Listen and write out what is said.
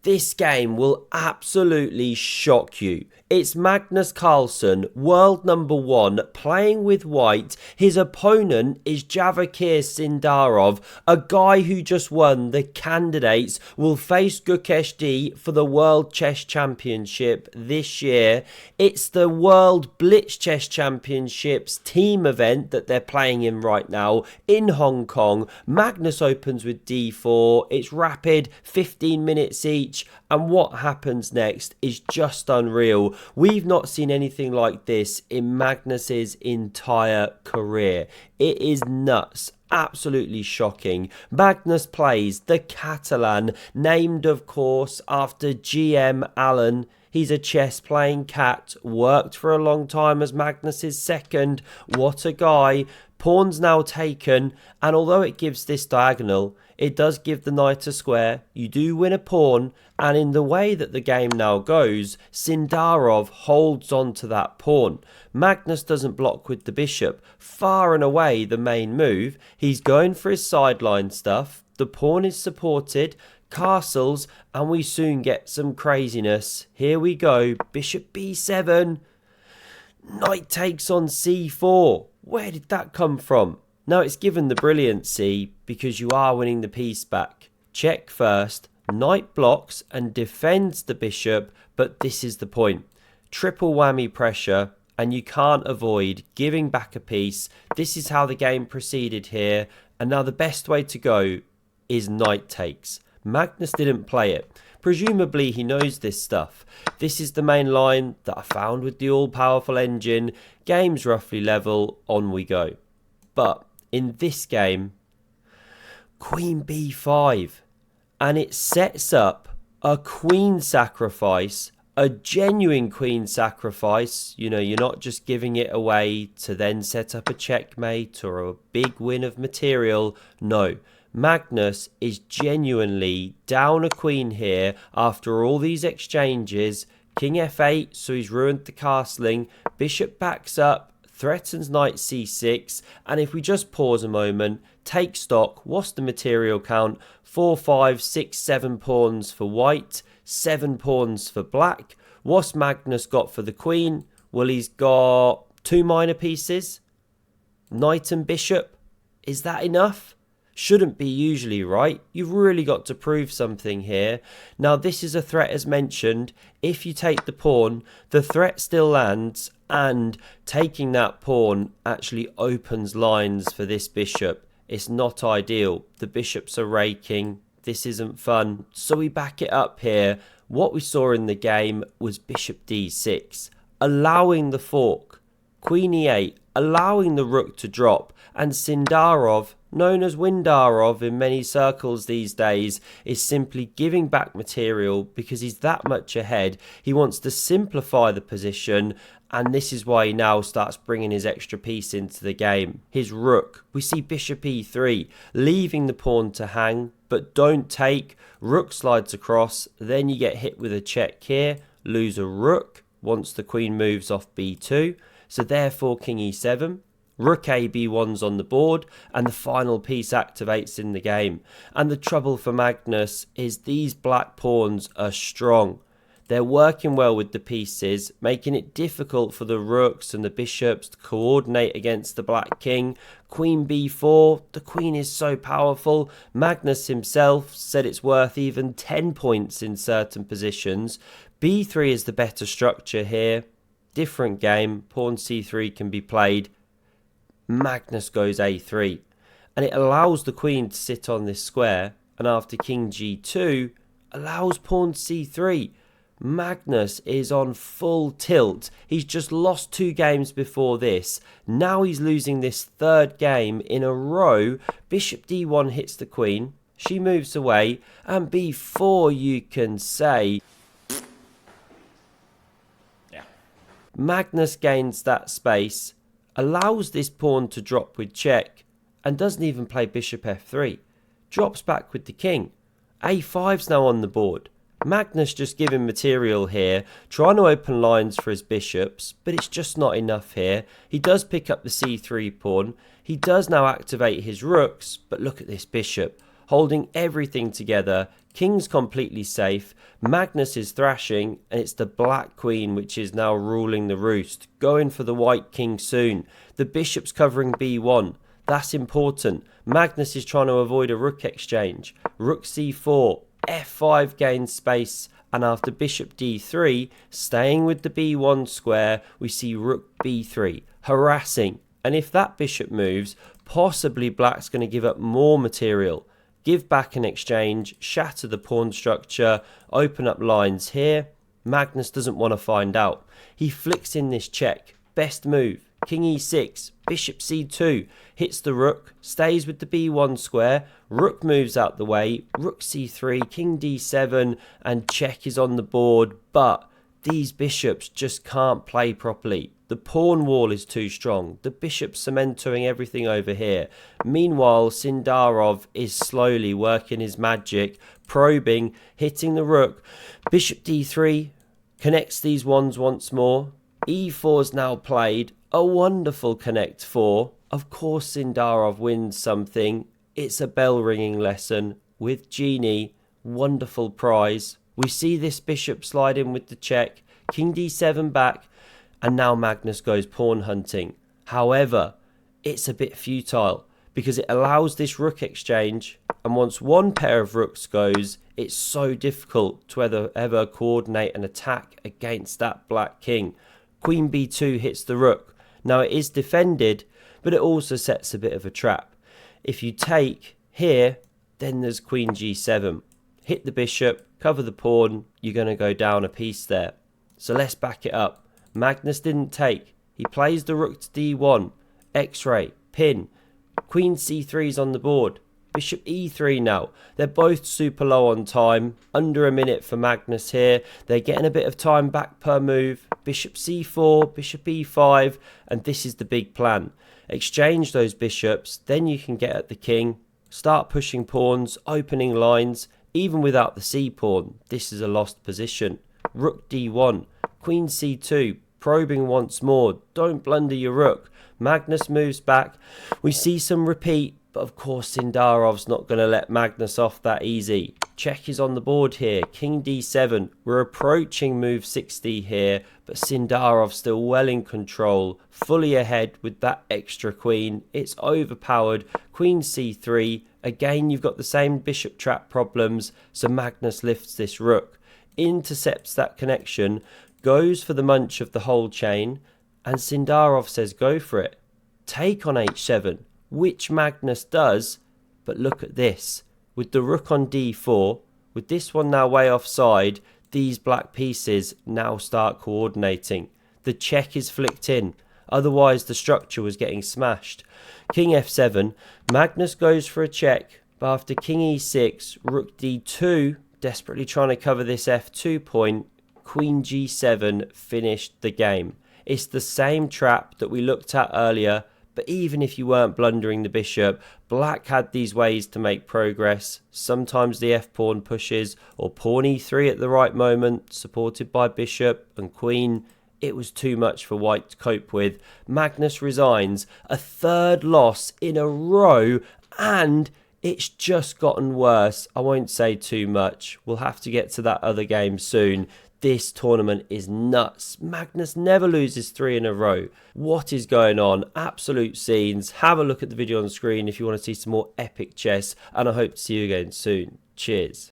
This game will absolutely shock you. It's Magnus Carlsen, world number 1, playing with white. His opponent is Javakir Sindarov, a guy who just won the Candidates, will face Gukesh D for the World Chess Championship this year. It's the World Blitz Chess Championships team event that they're playing in right now in Hong Kong. Magnus opens with D4. It's rapid, 15 minutes each. And what happens next is just unreal. We've not seen anything like this in Magnus's entire career. It is nuts. Absolutely shocking. Magnus plays the Catalan, named of course after GM Allen. He's a chess playing cat, worked for a long time as Magnus's second. What a guy. Pawn's now taken, and although it gives this diagonal, it does give the knight a square. You do win a pawn, and in the way that the game now goes, Sindarov holds on to that pawn. Magnus doesn't block with the bishop. Far and away the main move. He's going for his sideline stuff. The pawn is supported. Castles, and we soon get some craziness. Here we go. Bishop b7. Knight takes on c4. Where did that come from? Now it's given the brilliancy because you are winning the piece back. Check first. Knight blocks and defends the bishop, but this is the point. Triple whammy pressure, and you can't avoid giving back a piece. This is how the game proceeded here, and now the best way to go is knight takes. Magnus didn't play it. Presumably he knows this stuff. This is the main line that I found with the all-powerful engine. Game's roughly level, on we go. But in this game, queen b5. And it sets up a queen sacrifice, a genuine queen sacrifice. You know, you're not just giving it away to then set up a checkmate or a big win of material. No. Magnus is genuinely down a queen here after all these exchanges. King f8, so he's ruined the castling. Bishop backs up, threatens knight c6. And if we just pause a moment, take stock, what's the material count? 4, 5, 6, 7 pawns for white, 7 pawns for black. What's Magnus got for the queen? Well, he's got 2 minor pieces, knight and bishop. Is that enough? Shouldn't be usually, right? You've really got to prove something here. Now this is a threat as mentioned. If you take the pawn, the threat still lands, and taking that pawn actually opens lines for this bishop. It's not ideal. The bishops are raking. This isn't fun. So we back it up here. What we saw in the game was bishop d6, allowing the fork. Queen e8, allowing the rook to drop, and Sindarov, known as Windarov in many circles these days, is simply giving back material because he's that much ahead. He wants to simplify the position, and this is why he now starts bringing his extra piece into the game. His rook. We see bishop e3, leaving the pawn to hang, but don't take. Rook slides across, then you get hit with a check here, lose a rook once the queen moves off b2. So therefore king e7, rook a b1's on the board, and the final piece activates in the game. And the trouble for Magnus is these black pawns are strong. They're working well with the pieces, making it difficult for the rooks and the bishops to coordinate against the black king. Queen b4, the queen is so powerful. Magnus himself said it's worth even 10 points in certain positions. b3 is the better structure here. Different game, pawn c3 can be played. Magnus goes a3, and it allows the queen to sit on this square, and after king g2 allows pawn c3. Magnus is on full tilt. He's just lost 2 games before this. Now he's losing this 3rd game in a row. Bishop d1 hits the queen. She moves away, and b4 you can say. Magnus gains that space, allows this pawn to drop with check, and doesn't even play bishop f3. Drops back with the king. a5's now on the board. Magnus just giving material here, trying to open lines for his bishops, but it's just not enough here. He does pick up the c3 pawn. He does now activate his rooks, but look at this bishop, holding everything together. King's completely safe, Magnus is thrashing, and it's the black queen which is now ruling the roost, going for the white king soon. The bishop's covering b1, that's important. Magnus is trying to avoid a rook exchange. Rook c4, f5 gains space, and after bishop d3, staying with the b1 square, we see rook b3, harassing. And if that bishop moves, possibly black's going to give up more material. Give back an exchange, shatter the pawn structure, open up lines here. Magnus doesn't want to find out. He flicks in this check. Best move. King e6, bishop c2, hits the rook, stays with the b1 square, rook moves out the way, rook c3, king d7, and check is on the board, but these bishops just can't play properly. The pawn wall is too strong. The bishop's cementing everything over here. Meanwhile, Sindarov is slowly working his magic, probing, hitting the rook. Bishop d3 connects these ones once more. e4 is now played. A wonderful connect 4. Of course, Sindarov wins something. It's a bell ringing lesson with Genie. Wonderful prize. We see this bishop slide in with the check. King d7 back. And now Magnus goes pawn hunting. However, it's a bit futile because it allows this rook exchange. And once one pair of rooks goes, it's so difficult to ever coordinate an attack against that black king. Queen b2 hits the rook. Now it is defended, but it also sets a bit of a trap. If you take here, then there's queen g7. Hit the bishop, cover the pawn, you're going to go down a piece there. So let's back it up. Magnus didn't take. He plays the rook to d1. X-ray, pin. Queen c3 is on the board. Bishop e3 now. They're both super low on time. Under a minute for Magnus here. They're getting a bit of time back per move. Bishop c4, bishop e5, and this is the big plan. Exchange those bishops, then you can get at the king. Start pushing pawns, opening lines. Even without the c-pawn, this is a lost position. Rook d1, queen c2, probing once more. Don't blunder your rook. Magnus moves back. We see some repeat, but of course Sindarov's not going to let Magnus off that easy. Check is on the board here. King d7. We're approaching move 60 here, but Sindarov's still well in control. Fully ahead with that extra queen. It's overpowered. Queen c3. Again, you've got the same bishop trap problems, so Magnus lifts this rook. Intercepts that connection, goes for the munch of the whole chain, and Sindarov says go for it. Take on h7, which Magnus does, but look at this. With the rook on d4, with this one now way offside, these black pieces now start coordinating. The check is flicked in, otherwise the structure was getting smashed. King f7, Magnus goes for a check, but after king e6, rook d2, desperately trying to cover this f2 point, queen g7 finished the game. It's the same trap that we looked at earlier, but even if you weren't blundering the bishop, black had these ways to make progress. Sometimes the f-pawn pushes, or pawn e3 at the right moment, supported by bishop and queen. It was too much for white to cope with. Magnus resigns, a third loss in a row, and it's just gotten worse. I won't say too much. We'll have to get to that other game soon. This tournament is nuts. Magnus never loses 3 in a row. What is going on? Absolute scenes. Have a look at the video on the screen if you want to see some more epic chess, and I hope to see you again soon. Cheers.